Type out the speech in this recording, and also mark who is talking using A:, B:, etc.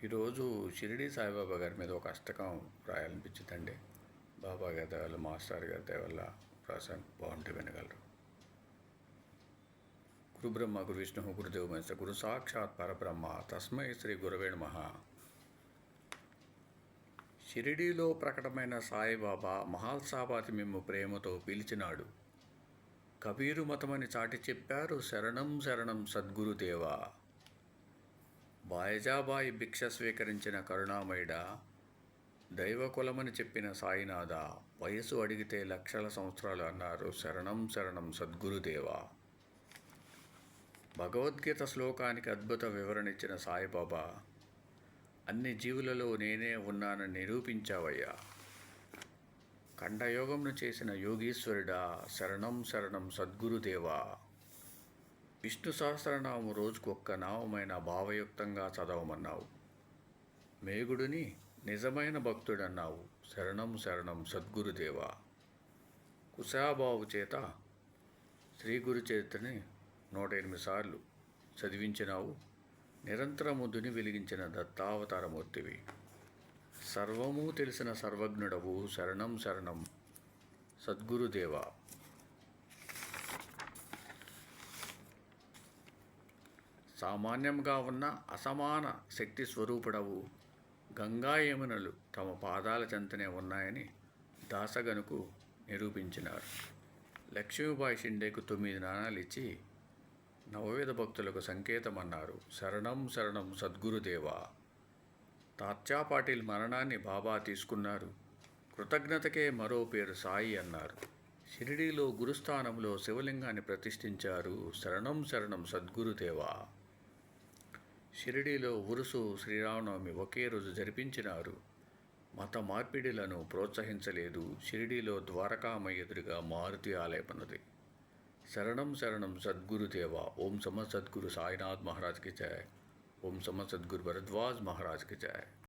A: ఈరోజు షిరిడి సాయిబాబా గారి మీద ఒక అష్టకం రాయాలనిపించిందండి. బాబా గారి దయ వల్ల, మాస్టర్ గారి దయ వల్ల రాశాను. బాగుంటే వినగలరు. గురు బ్రహ్మ గురు విష్ణు గురుదేవ మహేశ్వర గురు సాక్షాత్ పరబ్రహ్మ తస్మై శ్రీ గురవే నమః. షిరిడీలో ప్రకటమైన సాయిబాబా మహాల్సాబాతి మిమ్ము ప్రేమతో పిలిచినాడు. కబీరు మతమని చాటి చెప్పారు, శరణం శరణం సద్గురుదేవా. బాయజాబాయి భిక్ష స్వీకరించిన కరుణామయుడా, దైవకులమని చెప్పిన సాయినాథ, వయసు అడిగితే లక్షల సంవత్సరాలు అన్నారు, శరణం శరణం సద్గురుదేవా. భగవద్గీత శ్లోకానికి అద్భుత వివరణ ఇచ్చిన సాయిబాబా, అన్ని జీవులలో నేనే ఉన్నానని నిరూపించావయ్యా. ఖండయోగంను చేసిన యోగీశ్వరుడా, శరణం శరణం సద్గురుదేవా. విష్ణు సహస్రనామం రోజుకు ఒక్క నామమైన భావయుక్తంగా చదవమన్నావు. మేగుడిని నిజమైన భక్తుడన్నావు, శరణం శరణం సద్గురుదేవా. కుశాబావు చేత శ్రీ గురు చరిత్రని 108 సార్లు చదివించినావు. నిరంతరము దుని వెలిగించిన దత్తావతారమూర్తివి. సర్వము తెలిసిన సర్వజ్ఞుడవు, శరణం శరణం సద్గురుదేవా. సామాన్యంగా ఉన్న అసమాన శక్తి స్వరూపుడవు. గంగా యమునలు తమ పాదాల చెంతనే ఉన్నాయని దాసగనుకు నిరూపించినారు. లక్ష్మీబాయి షిండేకు 9 నాణాలు ఇచ్చి నవవిధ భక్తులకు సంకేతమన్నారు, శరణం శరణం సద్గురుదేవా. తాత్యా పాటిల్ మరణాన్ని బాబా తీసుకున్నారు. కృతజ్ఞతకే మరో పేరు సాయి అన్నారు. షిరిడీలో గురుస్థానంలో శివలింగాన్ని ప్రతిష్ఠించారు, శరణం శరణం సద్గురుదేవా. షిరిడీలో ఉరుసు శ్రీరామనవమి ఒకే రోజు జరిపించినారు. మత మార్పిడిలను ప్రోత్సహించలేదు. షిరిడీలో ద్వారకామ ఎదురుగా మారుతి ఆలయమున్నది. శరణం శరణం సద్గురుదేవా. ఓం సమ సద్గురు సాయినాథ్ మహారాజ్కి జయ. ఓం సమ సద్గురు భరద్వాజ్ మహారాజ్కి జయ.